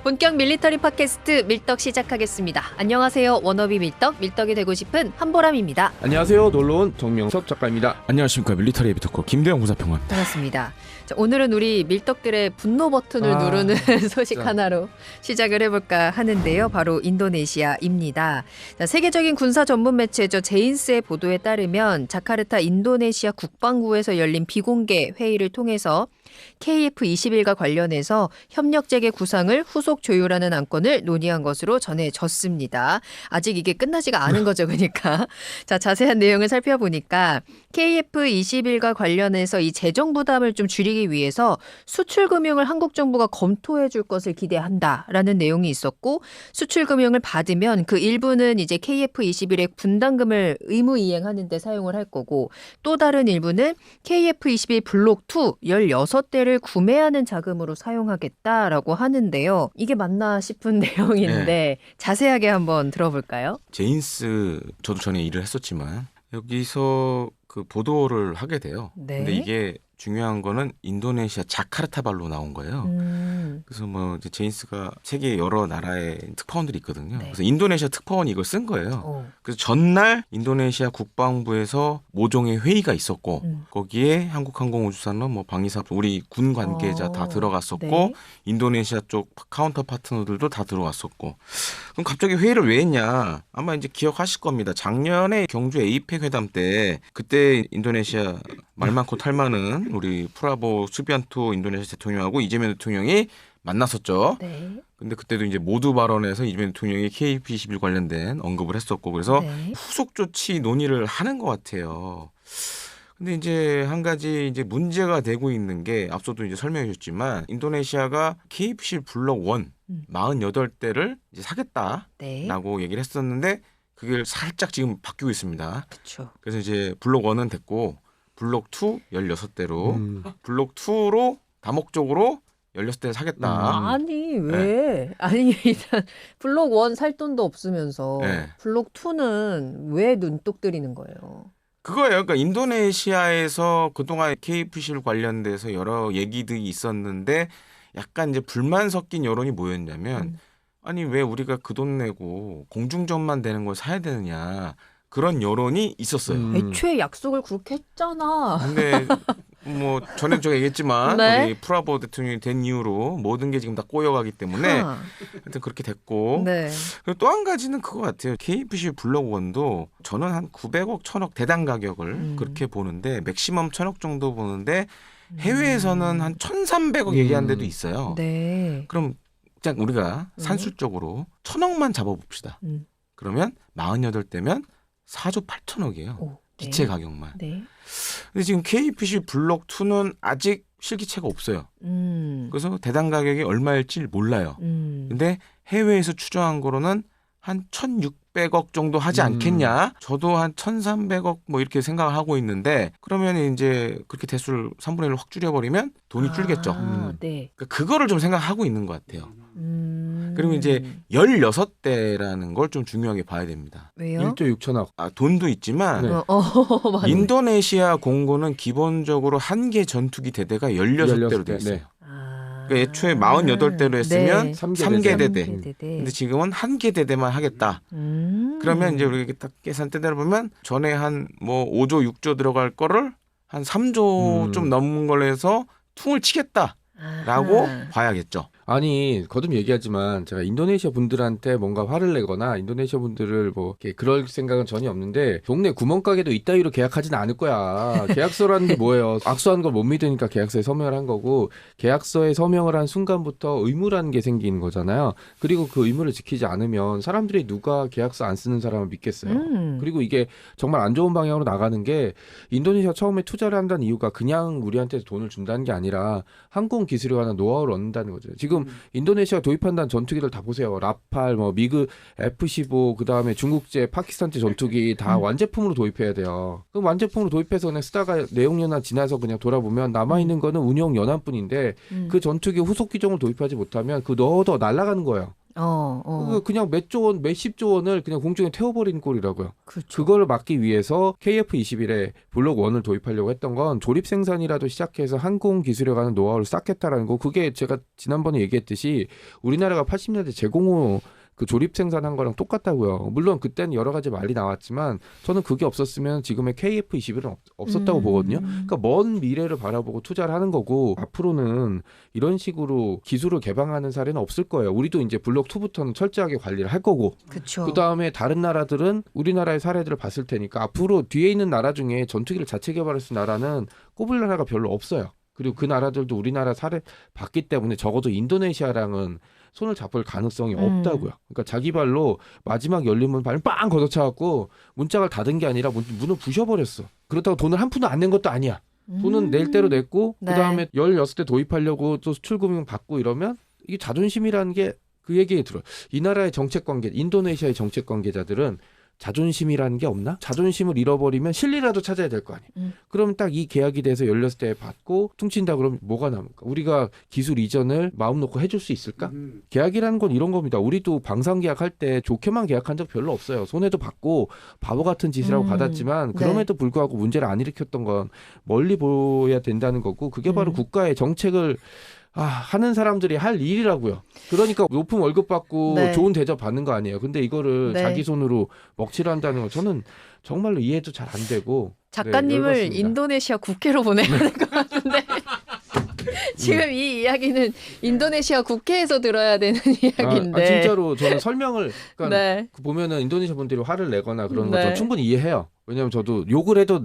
본격 밀리터리 팟캐스트 밀떡 시작하겠습니다. 안녕하세요. 워너비 밀떡이 되고 싶은 한보람입니다. 안녕하세요. 놀러온 정명섭 작가입니다. 안녕하십니까. 밀리터리 에비토커 김대영 부사평원. 반갑습니다. 자, 오늘은 우리 밀떡들의 분노 버튼을 누르는 소식 진짜. 하나로 시작을 해볼까 하는데요. 바로 인도네시아입니다. 자, 세계적인 군사 전문 매체죠. 제인스의 보도에 따르면 자카르타 인도네시아 국방부에서 열린 비공개 회의를 통해서 KF-21과 관련해서 협력체계 구상을 후속 조율하는 안건을 논의한 것으로 전해졌습니다. 아직 이게 끝나지가 않은 거죠. 그러니까. 자, 자세한 내용을 살펴보니까 KF-21과 관련해서 이 재정 부담을 좀 줄이기 위해서 수출 금융을 한국 정부가 검토해 줄 것을 기대한다라는 내용이 있었고, 수출 금융을 받으면 그 일부는 이제 KF-21의 분담금을 의무 이행하는 데 사용을 할 거고, 또 다른 일부는 KF-21 블록 2 16대를 구매하는 자금으로 사용하겠다라고 하는데요. 이게 맞나 싶은 내용인데 자세하게 한번 들어볼까요? 제인스 저도 전에 일을 했었지만 여기서 그 보도를 하게 돼요. 네. 근데 이게 중요한 거는 인도네시아 자카르타발로 나온 거예요. 그래서 뭐 이제 제인스가 세계 여러 나라의 특파원들이 있거든요. 네. 그래서 인도네시아 특파원이 이걸 쓴 거예요. 오. 그래서 전날 인도네시아 국방부에서 모종의 회의가 있었고 거기에 한국항공우주산업, 뭐 방위사업, 우리 군 관계자 다 들어갔었고 네. 인도네시아 쪽 카운터 파트너들도 다 들어왔었고. 그럼 갑자기 회의를 왜 했냐? 아마 이제 기억하실 겁니다. 작년에 경주 에이펙 회담 때 그때 인도네시아 말 많고 탈 많은 우리 프라보 수비안토 인도네시아 대통령하고 이재명 대통령이 만났었죠. 네. 근데 그때도 이제 모두 발언에서 이재명 대통령이 KF-21 관련된 언급을 했었고, 그래서 네. 후속 조치 논의를 하는 것 같아요. 근데 이제 한 가지 이제 문제가 되고 있는 게 앞서도 이제 설명해 줬지만 인도네시아가 KF-21 블록 1 48대를 이제 사겠다라고 네. 얘기를 했었는데 그게 살짝 지금 바뀌고 있습니다. 그렇죠. 그래서 이제 블록 1은 됐고 블록 2 16대로 블록 2로 다목적으로 16대를 사겠다. 아니 왜? 아니 일단 블록 1 살 돈도 없으면서 네. 블록 2는 왜 눈독 들이는 거예요? 그거예요. 그러니까 인도네시아에서 그동안 KF-21 관련돼서 여러 얘기들이 있었는데 약간 이제 불만 섞인 여론이 뭐였냐면 아니 왜 우리가 그 돈 내고 공중전만 되는 걸 사야 되느냐 그런 여론이 있었어요. 애초에 약속을 그렇게 했잖아. 근데 뭐 전에 제가 얘기했지만 네. 우리 프라보 대통령이 된 이후로 모든 게 지금 다 꼬여가기 때문에 하. 하여튼 그렇게 됐고 네. 그리고 또 한 가지는 그거 같아요. KF-21 블록 1도 저는 한 900억, 1000억 대당 가격을 그렇게 보는데 맥시멈 1000억 정도 보는데 해외에서는 한 1300억 얘기하는 데도 있어요. 네. 그럼 그냥 우리가 산술적으로 1000억만 잡아봅시다. 그러면 48대면 4조 8천억이에요. 오, 네. 기체 가격만. 네. 근데 지금 KF-21 블록 2는 아직 실기체가 없어요. 그래서 대당 가격이 얼마일지 몰라요. 근데 해외에서 추정한 거로는 한 1,600억 정도 하지 않겠냐? 저도 한 1,300억 뭐 이렇게 생각을 하고 있는데 그러면 이제 그렇게 대수를 3분의 1로 확 줄여버리면 돈이 줄겠죠. 네. 그러니까 그거를 좀 생각하고 있는 것 같아요. 그리고 이제 16대라는 걸 좀 중요하게 봐야 됩니다. 왜요? 1조 6천억. 돈도 있지만 네. 맞네. 인도네시아 공군은 기본적으로 한 개 전투기 대대가 16대로 되어 있어요. 네. 그러니까 애초에 48대로 했으면 네. 3개 대대. 대대. 근데 지금은 한 개 대대만 하겠다. 그러면 이제 우리가 딱 계산 떼대로 보면 전에 한 뭐 5조 6조 들어갈 거를 한 3조 좀 넘은 걸로 해서 퉁을 치겠다라고 봐야겠죠. 아니 거듭 얘기하지만 제가 인도네시아 분들한테 뭔가 화를 내거나 인도네시아 분들을 뭐 이렇게 그럴 생각은 전혀 없는데 동네 구멍가게도 이따위로 계약하지는 않을 거야. 계약서라는 게 뭐예요? 악수한 걸 못 믿으니까 계약서에 서명을 한 거고 계약서에 서명을 한 순간부터 의무라는 게 생기는 거잖아요. 그리고 그 의무를 지키지 않으면 사람들이 누가 계약서 안 쓰는 사람을 믿겠어요. 그리고 이게 정말 안 좋은 방향으로 나가는 게 인도네시아 처음에 투자를 한다는 이유가 그냥 우리한테 돈을 준다는 게 아니라 항공 기술에 관한 노하우를 얻는다는 거죠. 지금 인도네시아 도입한다는 전투기들 다 보세요. 라팔, 뭐 미그 F-15, 그 다음에 중국제, 파키스탄제 전투기 다 완제품으로 도입해야 돼요. 그럼 완제품으로 도입해서 그냥 쓰다가 내용연한 지나서 그냥 돌아보면 남아있는 거는 운용 연한뿐인데 그 전투기 후속 기종을 도입하지 못하면 그 넣어도 날아가는 거예요. 그냥 몇십조 원을 그냥 공중에 태워버린 꼴이라고요. 그렇죠. 그걸 막기 위해서 KF21에 블록 1을 도입하려고 했던 건 조립 생산이라도 시작해서 항공 기술에 관한 노하우를 쌓겠다라는 거. 그게 제가 지난번에 얘기했듯이 우리나라가 80년대 제공호 그 조립 생산한 거랑 똑같다고요. 물론 그때는 여러 가지 말이 나왔지만 저는 그게 없었으면 지금의 KF21은 없었다고 보거든요. 그러니까 먼 미래를 바라보고 투자를 하는 거고 앞으로는 이런 식으로 기술을 개방하는 사례는 없을 거예요. 우리도 이제 블록 2부터는 철저하게 관리를 할 거고 그렇죠. 그다음에 다른 나라들은 우리나라의 사례들을 봤을 테니까 앞으로 뒤에 있는 나라 중에 전투기를 자체 개발할 수 있는 나라는 꼽을 나라가 별로 없어요. 그리고 그 나라들도 우리나라 사례 봤기 때문에 적어도 인도네시아랑은 손을 잡을 가능성이 없다고요. 그러니까 자기 발로 마지막 열린 문 발을 빵 걷어차갖고 문짝을 닫은 게 아니라 문을 부셔버렸어. 그렇다고 돈을 한 푼도 안 낸 것도 아니야. 돈은 낼 대로 냈고 네. 그다음에 16대 도입하려고 또 수출금융 받고 이러면 이게 자존심이라는 게 그 얘기에 들어요. 이 나라의 정책 관계, 인도네시아의 정책 관계자들은 자존심이라는 게 없나? 자존심을 잃어버리면 실리라도 찾아야 될 거 아니에요. 그럼 딱 이 계약이 돼서 열렸을 때 받고 퉁친다 그러면 뭐가 남을까? 우리가 기술 이전을 마음 놓고 해줄 수 있을까? 계약이라는 건 이런 겁니다. 우리도 방산 계약할 때 좋게만 계약한 적 별로 없어요. 손해도 받고 바보 같은 짓이라고 받았지만 그럼에도 불구하고 문제를 안 일으켰던 건 멀리 보여야 된다는 거고 그게 바로 국가의 정책을 하는 사람들이 할 일이라고요. 그러니까 높은 월급 받고 네. 좋은 대접 받는 거 아니에요. 근데 이거를 네. 자기 손으로 먹칠을 한다는 건 저는 정말로 이해도 잘 안 되고 작가님을 열받습니다. 인도네시아 국회로 보내야 될 것 같은데 지금 이 이야기는 인도네시아 국회에서 들어야 되는 이야기인데 진짜로 저는 설명을 그러니까 네. 보면은 인도네시아 분들이 화를 내거나 그러는 네. 거 저는 충분히 이해해요. 왜냐하면 저도 욕을 해도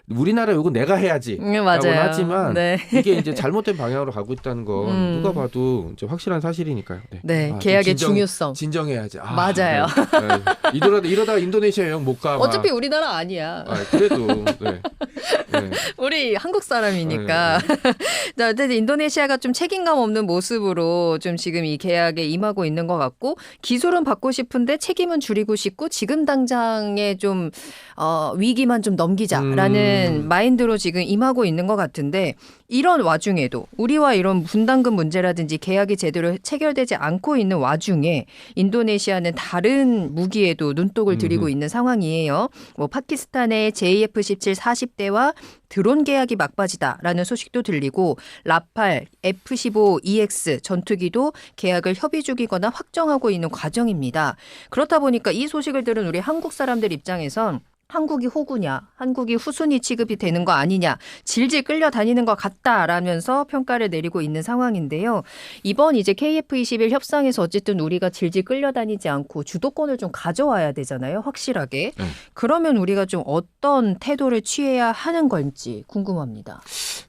우리나라 욕은 내가 해야지. 맞아요. 하지만 네. 이게 이제 잘못된 방향으로 가고 있다는 건 누가 봐도 이제 확실한 사실이니까요. 네, 좀 계약의 중요성. 진정해야지. 맞아요. 네. 이러다가 인도네시아 여행 못 가. 어차피 우리나라 아니야. 그래도 네. 우리 한국 사람이니까. 자, 어쨌든 인도네시아가 좀 책임감 없는 모습으로 좀 지금 이 계약에 임하고 있는 것 같고 기술은 받고 싶은데 책임은 줄이고 싶고 지금 당장에 좀 위기만 좀 넘기자라는 마인드로 지금 임하고 있는 것 같은데 이런 와중에도 우리와 이런 분담금 문제라든지 계약이 제대로 체결되지 않고 있는 와중에 인도네시아는 다른 무기에도 눈독을 들이고 있는 상황이에요. 뭐 파키스탄의 JF-17 40대와 드론 계약이 막바지다라는 소식도 들리고 라팔, F-15EX 전투기도 계약을 협의 중이거나 확정하고 있는 과정입니다. 그렇다 보니까 이 소식을 들은 우리 한국 사람들 입장에선 한국이 호구냐, 한국이 후순위 취급이 되는 거 아니냐, 질질 끌려다니는 것 같다라면서 평가를 내리고 있는 상황인데요. 이번 이제 KF21 협상에서 어쨌든 우리가 질질 끌려다니지 않고 주도권을 좀 가져와야 되잖아요, 확실하게. 그러면 우리가 좀 어떤 태도를 취해야 하는 건지 궁금합니다.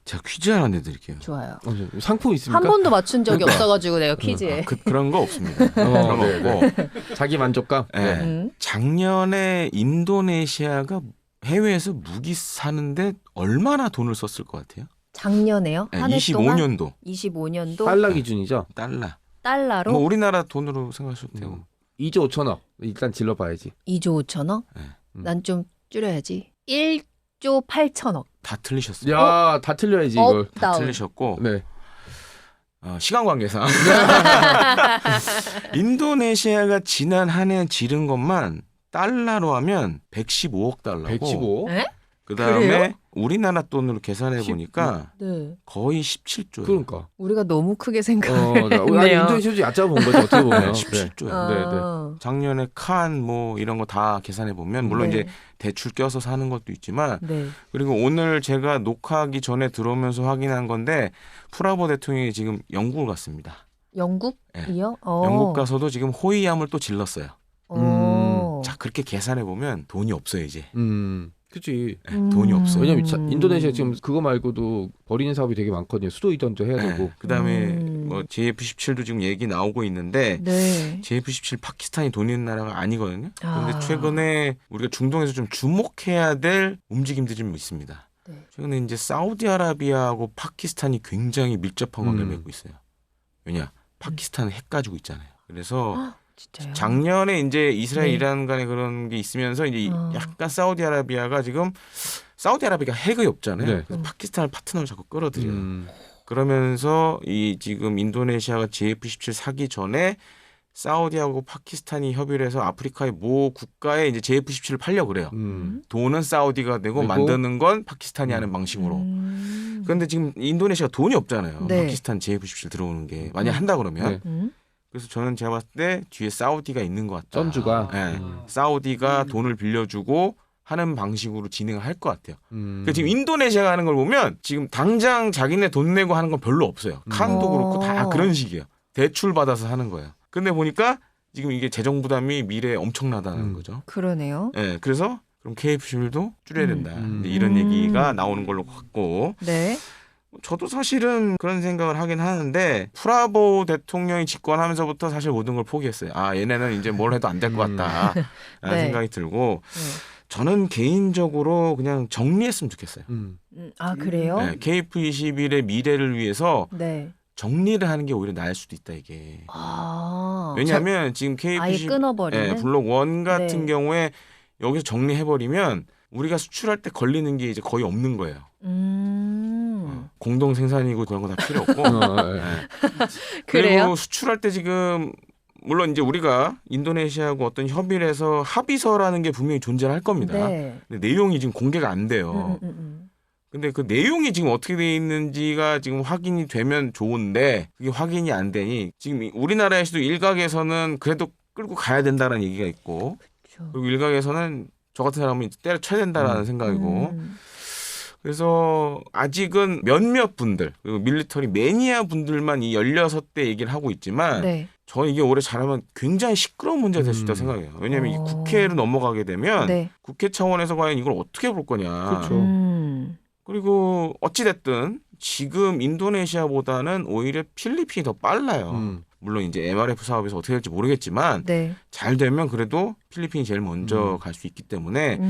제가 퀴즈 하나 내드릴게요. 좋아요. 상품 있습니까? 한 번도 맞춘 적이 없어가지고 내가 퀴즈에. 그런 거 없습니다. 그런 거 없고. 자기 만족감? 네. 작년에 인도네시아가 해외에서 무기 사는데 얼마나 돈을 썼을 것 같아요? 작년에요? 한 해 동안? 25년도. 25년도? 달러 기준이죠? 달러로? 뭐 우리나라 돈으로 생각하셔도 되고. 2조 5천억. 일단 질러봐야지. 2조 5천억? 네. 난 좀 줄여야지. 1조 8천억. 다 틀리셨어요. 야, 다 틀려야지 이걸. 다 틀리셨고. 네. 시간 관계상 인도네시아가 지난 한 해 지른 것만 달러로 하면 115억 달러고 115? 에? 그다음에 그래요? 우리나라 돈으로 계산해 보니까 네. 거의 17조예요. 그러니까. 우리가 너무 크게 생각했네요. 인도네시아도 얕잡아 본 거죠. 어떻게 보면. 17조예요. 네. 작년에 칸 뭐 이런 거 다 계산해 보면 물론 네. 이제 대출 껴서 사는 것도 있지만 네. 그리고 오늘 제가 녹화하기 전에 들어오면서 확인한 건데 프라보 대통령이 지금 영국을 갔습니다. 영국이요? 영국 가서도 지금 호위함을 또 질렀어요. 어. 자 그렇게 계산해 보면 돈이 없어요 이제. 그치. 돈이 없어. 왜냐면 인도네시아 지금 그거 말고도 버리는 사업이 되게 많거든요. 수도 이전도 해야 되고. 그다음에 뭐 JF-17도 지금 얘기 나오고 있는데 네. JF-17 파키스탄이 돈 있는 나라가 아니거든요. 그런데 아. 최근에 우리가 중동에서 좀 주목해야 될 움직임들이 좀 있습니다. 네. 최근에 이제 사우디아라비아하고 파키스탄이 굉장히 밀접한 관계를 맺고 있어요. 왜냐? 파키스탄은 핵 가지고 있잖아요. 그래서 진짜요? 작년에 이제 이스라엘 네. 이란 간에 그런 게 있으면서 이제 약간 사우디아라비아가 지금 사우디아라비아가 핵이 없잖아요. 네. 그래서 파키스탄을 파트너로 자꾸 끌어들여요. 그러면서 이 지금 인도네시아가 JF-17 사기 전에 사우디하고 파키스탄이 협의를 해서 아프리카의 모 국가에 이제 JF-17을 팔려고 그래요. 돈은 사우디가 내고 만드는 건 파키스탄이 하는 방식으로. 그런데 지금 인도네시아가 돈이 없잖아요. 네. 파키스탄 JF-17 들어오는 게 만약 한다 그러면. 네. 그래서 저는 제가 봤을 때 뒤에 사우디가 있는 것 같다. 쩐주가. 네. 사우디가 돈을 빌려주고 하는 방식으로 진행을 할 것 같아요. 그러니까 지금 인도네시아가 하는 걸 보면 지금 당장 자기네 돈 내고 하는 건 별로 없어요. 칸도 그렇고 다 그런 식이에요. 대출 받아서 하는 거예요. 근데 보니까 지금 이게 재정 부담이 미래에 엄청나다는 거죠. 그러네요. 네, 그래서 그럼 KF-11도 줄여야 된다. 이제 이런 얘기가 나오는 걸로 같고. 네. 저도 사실은 그런 생각을 하긴 하는데 프라보 대통령이 집권하면서부터 사실 모든 걸 포기했어요. 아, 얘네는 이제 뭘 해도 안 될 것 같다라는 네. 생각이 들고 네. 저는 개인적으로 그냥 정리했으면 좋겠어요. 아, 그래요? 네, KF-21의 미래를 위해서 네. 정리를 하는 게 오히려 나을 수도 있다 이게. 아. 왜냐하면 지금 아예 KF-21 끊어버리는. 블록 1 같은 네. 경우에 여기서 정리해버리면 우리가 수출할 때 걸리는 게 이제 거의 없는 거예요. 공동 생산이고 그런 거 다 필요 없고. 네. 그래요? 그리고 수출할 때 지금 물론 이제 우리가 인도네시아하고 어떤 협의를 해서 합의서라는 게 분명히 존재할 겁니다. 네. 근데 내용이 지금 공개가 안 돼요. 근데 그 내용이 지금 어떻게 돼 있는지가 지금 확인이 되면 좋은데 그게 확인이 안 되니 지금 우리나라에서도 일각에서는 그래도 끌고 가야 된다는 얘기가 있고 그렇죠. 그리고 일각에서는 저 같은 사람은 때려쳐야 된다라는 생각이고 그래서 아직은 몇몇 분들 그리고 밀리터리 매니아 분들만 이 16대 얘기를 하고 있지만 네. 저는 이게 올해 잘하면 굉장히 시끄러운 문제가 될 수 있다고 생각해요. 왜냐하면 이 국회로 넘어가게 되면 네. 국회 차원에서 과연 이걸 어떻게 볼 거냐. 그렇죠. 그리고 어찌됐든 지금 인도네시아보다는 오히려 필리핀이 더 빨라요. 물론 이제 MRF 사업에서 어떻게 될지 모르겠지만 네. 잘 되면 그래도 필리핀이 제일 먼저 갈 수 있기 때문에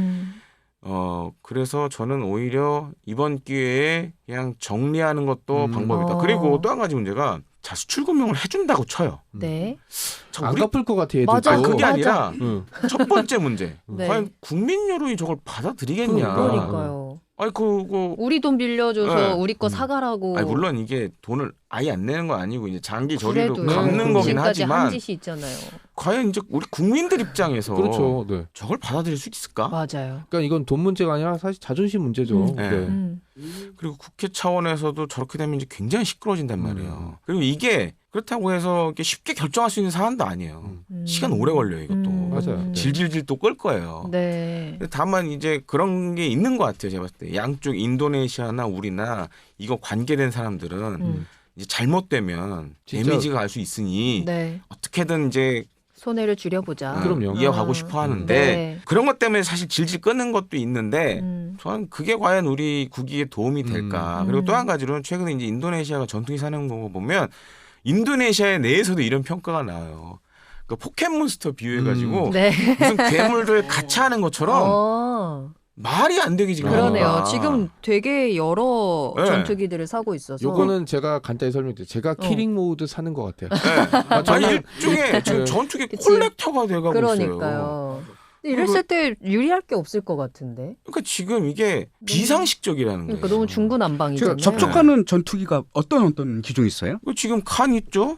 그래서 저는 오히려 이번 기회에 그냥 정리하는 것도 방법이다. 그리고 또 한 가지 문제가 자 수출 금융을 해준다고 쳐요. 네. 안 갚을 것 같아 얘들도. 맞아. 그게 맞아. 아니라 첫 번째 문제. 네. 과연 국민 여론이 저걸 받아들이겠냐. 그러니까요. 아니 그거 우리 돈 빌려줘서 네. 우리 거 사가라고. 아니 물론 이게 돈을 아예 안 내는 건 아니고 이제 장기 저리로 그래도 갚는 거긴 지금까지 하지만 한 짓이 있잖아요. 과연 이제 우리 국민들 입장에서 그렇죠. 네. 저걸 받아들일 수 있을까? 맞아요. 그러니까 이건 돈 문제가 아니라 사실 자존심 문제죠. 네. 네. 그리고 국회 차원에서도 저렇게 되면 이제 굉장히 시끄러워진단 말이에요. 그리고 이게 그렇다고 해서 이렇게 쉽게 결정할 수 있는 사안도 아니에요. 시간 오래 걸려요 이것도. 맞아요. 네. 질질질 또 끌 거예요. 네. 근데 다만 이제 그런 게 있는 것 같아요. 제가 봤을 때 양쪽 인도네시아나 우리나 이거 관계된 사람들은 이제 잘못되면 진짜. 데미지가 갈 수 있으니 네. 어떻게든 이제 손해를 줄여보자. 그럼요. 이어가고 싶어 하는데 네. 그런 것 때문에 사실 질질 끄는 것도 있는데 저는 그게 과연 우리 국익에 도움이 될까. 그리고 또 한 가지로는 최근에 이제 인도네시아가 전투기 사는 거 보면 인도네시아 내에서도 이런 평가가 나와요. 그 포켓몬스터 비유해가지고 네. 무슨 괴물들 가차하는 것처럼 말이 안 되게 지금 그러네요. 하니까. 지금 되게 여러 네. 전투기들을 사고 있어서. 요거는 제가 간단히 설명드릴게요. 제가 키링 모드 사는 것 같아요. 네. 아니 일종의 지금 전투기 그치. 콜렉터가 돼가고 있어요. 그러니까요. 근데 이랬을 때 유리할 게 없을 것 같은데. 그러니까 지금 이게 비상식적이라는 거예요. 그러니까 너무 중구난방이잖아요. 제가 접촉하는 전투기가 어떤 기종이 있어요? 지금 칸 있죠?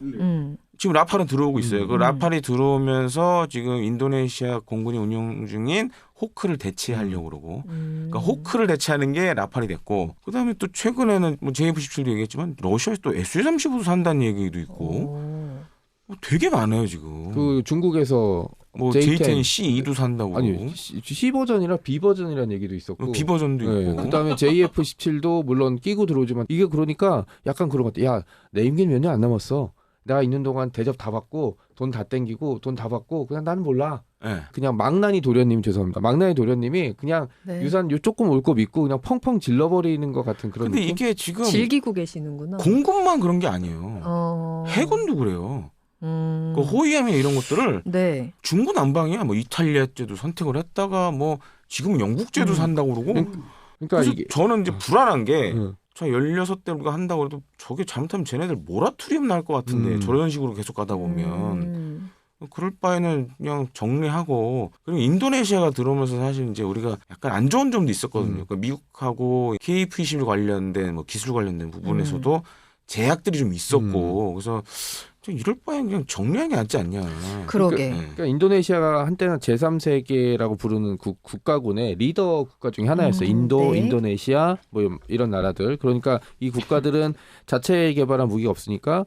지금 라팔은 들어오고 있어요. 그 라팔이 들어오면서 지금 인도네시아 공군이 운용 중인 호크를 대체하려고 그러고 그러니까 호크를 대체하는 게 라팔이 됐고 그다음에 또 최근에는 뭐 JF-17도 얘기했지만 러시아에서 또 SU-35도 산다는 얘기도 있고 되게 많아요 지금. 그 중국에서 뭐 J10 C2도 산다고 아니 C 버전이라 B 버전이라는 얘기도 있었고 B 버전도 있고 그다음에 JF-17도 물론 끼고 들어오지만 이게 그러니까 약간 그런 것 같아. 야, 내 임기 몇 년 안 남았어. 내가 있는 동안 대접 다 받고 돈 다 땡기고 돈 다 받고 그냥 나는 몰라. 네. 그냥 망나니 도련님 죄송합니다. 망나니 도련님이 그냥 네. 유산 요 조금 올 거 믿고 그냥 펑펑 질러버리는 것 같은 그런 근데 느낌? 이게 지금 즐기고 계시는구나. 공군만 그런 게 아니에요. 해군도 그래요. 그 호위함이나 이런 것들을 네. 중구난방이야. 뭐 이탈리아제도 선택을 했다가 뭐 지금은 영국제도 산다고 그러고. 그러니까 그래서 이게 저는 이제 불안한 게 저 16대 우리가 한다고 해도 저게 잘못하면 쟤네들 모라토리움 날 것 같은데 저런 식으로 계속 가다 보면 그럴 바에는 그냥 정리하고 그리고 인도네시아가 들어오면서 사실 이제 우리가 약간 안 좋은 점도 있었거든요. 그러니까 미국하고 KF-21 관련된 뭐 기술 관련된 부분에서도 제약들이 좀 있었고 그래서 좀 이럴 바에 그냥 정리하는 게 낫지 않냐. 그러게. 그러니까 인도네시아가 한때는 제3세계라고 부르는 국가군의 리더 국가 중에 하나였어요. 인도, 네. 인도네시아 뭐 이런 나라들. 그러니까 이 국가들은 자체 개발한 무기가 없으니까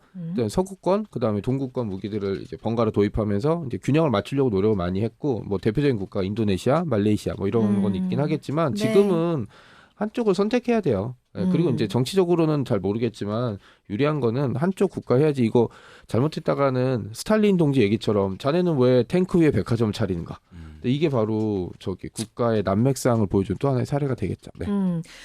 서구권, 그다음에 동구권 무기들을 이제 번갈아 도입하면서 이제 균형을 맞추려고 노력을 많이 했고 뭐 대표적인 국가 인도네시아, 말레이시아 뭐 이런 건 있긴 하겠지만 네. 지금은 한쪽을 선택해야 돼요. 그리고 이제 정치적으로는 잘 모르겠지만 유리한 거는 한쪽 국가 해야지. 이거 잘못했다가는 스탈린 동지 얘기처럼 자네는 왜 탱크 위에 백화점을 차리는가. 근데 이게 바로 저기 국가의 난맥상을 보여준 또 하나의 사례가 되겠죠. 네.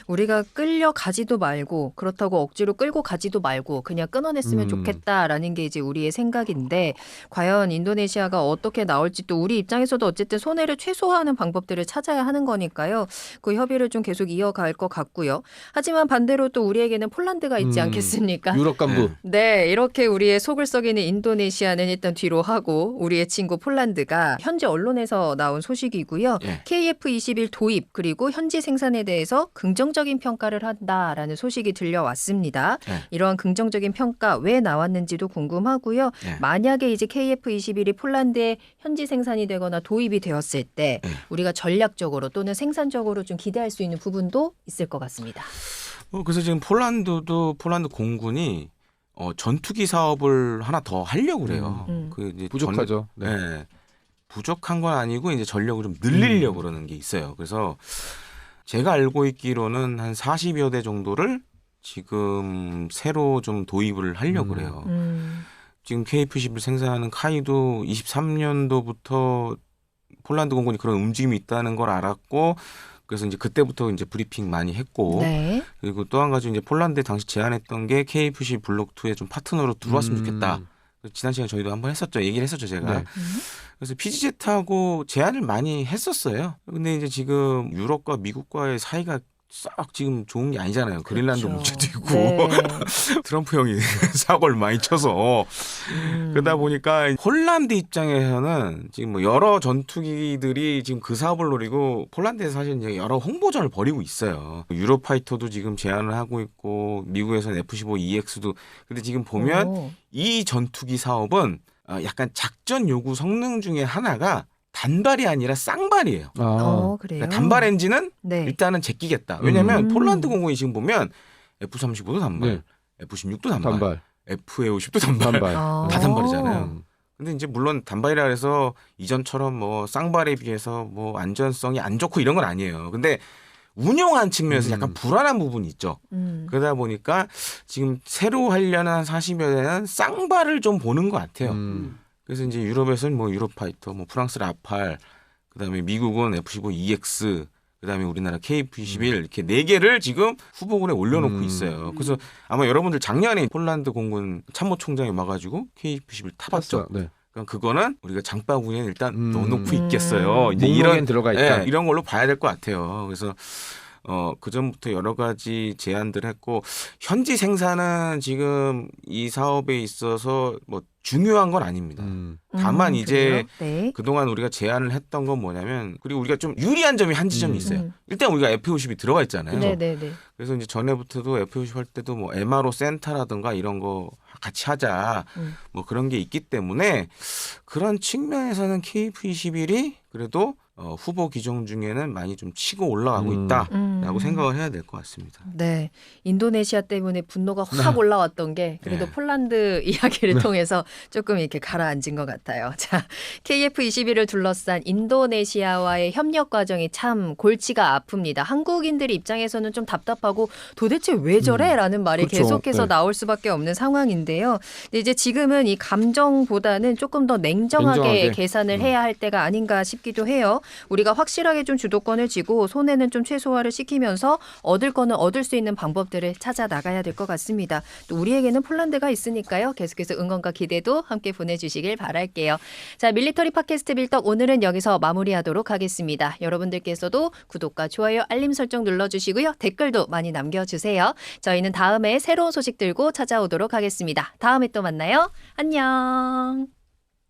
우리가 끌려가지도 말고 그렇다고 억지로 끌고 가지도 말고 그냥 끊어냈으면 좋겠다라는 게 이제 우리의 생각인데 과연 인도네시아가 어떻게 나올지 또 우리 입장에서도 어쨌든 손해를 최소화하는 방법들을 찾아야 하는 거니까요. 그 협의를 좀 계속 이어갈 것 같고요. 하지만 반대로 또 우리에게는 폴란드가 있지 않겠습니까? 유럽 간부. 네, 이렇게 우리의 속을 썩이는 인도네시아는 일단 뒤로 하고 우리의 친구 폴란드가 현지 언론에서 나온 소식이고요. 예. KF21 도입 그리고 현지 생산에 대해서 긍정적인 평가를 한다라는 소식이 들려왔습니다. 예. 이러한 긍정적인 평가 왜 나왔는지도 궁금하고요. 예. 만약에 이제 KF21이 폴란드에 현지 생산이 되거나 도입이 되었을 때 예. 우리가 전략적으로 또는 생산적으로 좀 기대할 수 있는 부분도 있을 것 같습니다. 그래서 지금 폴란드 공군이 전투기 사업을 하나 더 하려고 그래요. 그 이제 부족하죠. 네. 부족한 건 아니고 이제 전력을 좀 늘리려고 그러는 게 있어요. 그래서 제가 알고 있기로는 한 40여 대 정도를 지금 새로 좀 도입을 하려고 그래요. 지금 KF-11 생산하는 카이도 23년도부터 폴란드 공군이 그런 움직임이 있다는 걸 알았고 그래서 이제 그때부터 이제 브리핑 많이 했고 네. 그리고 또 한 가지 이제 폴란드에 당시 제안했던 게 KF-10 블록 2에 좀 파트너로 들어왔으면 좋겠다. 지난 시간에 저희도 한번 했었죠. 얘기를 했었죠, 제가. 네. 그래서 PGZ하고 제안을 많이 했었어요. 근데 이제 지금 유럽과 미국과의 사이가 싹 지금 좋은 게 아니잖아요. 그린란드 문제도 있고 네. 트럼프 형이 사고를 많이 쳐서 그러다 보니까 폴란드 입장에서는 지금 뭐 여러 전투기들이 지금 그 사업을 노리고 폴란드에서 사실 이제 여러 홍보전을 벌이고 있어요. 유로파이터도 지금 제안을 하고 있고 미국에서는 F-15EX도 근데 지금 보면 이 전투기 사업은 약간 작전 요구 성능 중에 하나가 단발이 아니라 쌍발이에요. 그래요. 그러니까 단발 엔진은 네. 일단은 제끼겠다. 왜냐하면 폴란드 공군이 지금 보면 F-35도 단발, 네. F-16도 단발, 단발. F-50도 단발. 단발. 다 단발이잖아요. 근데 이제 물론 단발이라 해서 이전처럼 뭐 쌍발에 비해서 뭐 안전성이 안 좋고 이런 건 아니에요. 근데 운용한 측면에서 약간 불안한 부분이 있죠. 그러다 보니까 지금 새로 하려는 한 40여 대는 쌍발을 좀 보는 것 같아요. 그래서 이제 유럽에서는 뭐 유로파이터, 뭐 프랑스 라팔, 그다음에 미국은 F-15EX, 그다음에 우리나라 KF-21 이렇게 4개를 지금 후보군에 올려놓고 있어요. 그래서 아마 여러분들 작년에 폴란드 공군 참모총장이 와가지고 KF-21 타봤죠. 네. 그럼 그거는 우리가 장바구니에 일단 넣어놓고 있겠어요. 이제 목록엔 들어가 있다. 이런 걸로 봐야 될 것 같아요. 그래서 그 전부터 여러 가지 제안들 했고 현지 생산은 지금 이 사업에 있어서 뭐 중요한 건 아닙니다. 다만 이제 네. 그동안 우리가 제안을 했던 건 뭐냐면 그리고 우리가 좀 유리한 점이 한 지점이 있어요. 일단 우리가 F-50이 들어가 있잖아요. 네네네. 그래서 이제 전에부터도 F-50 할 때도 뭐 MRO 센터라든가 이런 거 같이 하자 뭐 그런 게 있기 때문에 그런 측면에서는 KF-21이 그래도 후보 기종 중에는 많이 좀 치고 올라가고 있다라고 생각을 해야 될 것 같습니다. 네, 인도네시아 때문에 분노가 확 올라왔던 게 그래도 네. 폴란드 이야기를 통해서 조금 이렇게 가라앉은 것 같아요. 자, KF-21을 둘러싼 인도네시아와의 협력 과정이 참 골치가 아픕니다. 한국인들 입장에서는 좀 답답하고 도대체 왜 저래?라는 말이 그렇죠. 계속해서 네. 나올 수밖에 없는 상황인데요. 근데 이제 지금은 이 감정보다는 조금 더 냉정하게 계산을 해야 할 때가 아닌가 싶기도 해요. 우리가 확실하게 좀 주도권을 쥐고 손해는 좀 최소화를 시키면서 얻을 거는 얻을 수 있는 방법들을 찾아 나가야 될 것 같습니다. 또 우리에게는 폴란드가 있으니까요. 계속해서 응원과 기대도 함께 보내주시길 바랄게요. 자, 밀리터리 팟캐스트 빌덕 오늘은 여기서 마무리하도록 하겠습니다. 여러분들께서도 구독과 좋아요, 알림 설정 눌러주시고요. 댓글도 많이 남겨주세요. 저희는 다음에 새로운 소식 들고 찾아오도록 하겠습니다. 다음에 또 만나요. 안녕.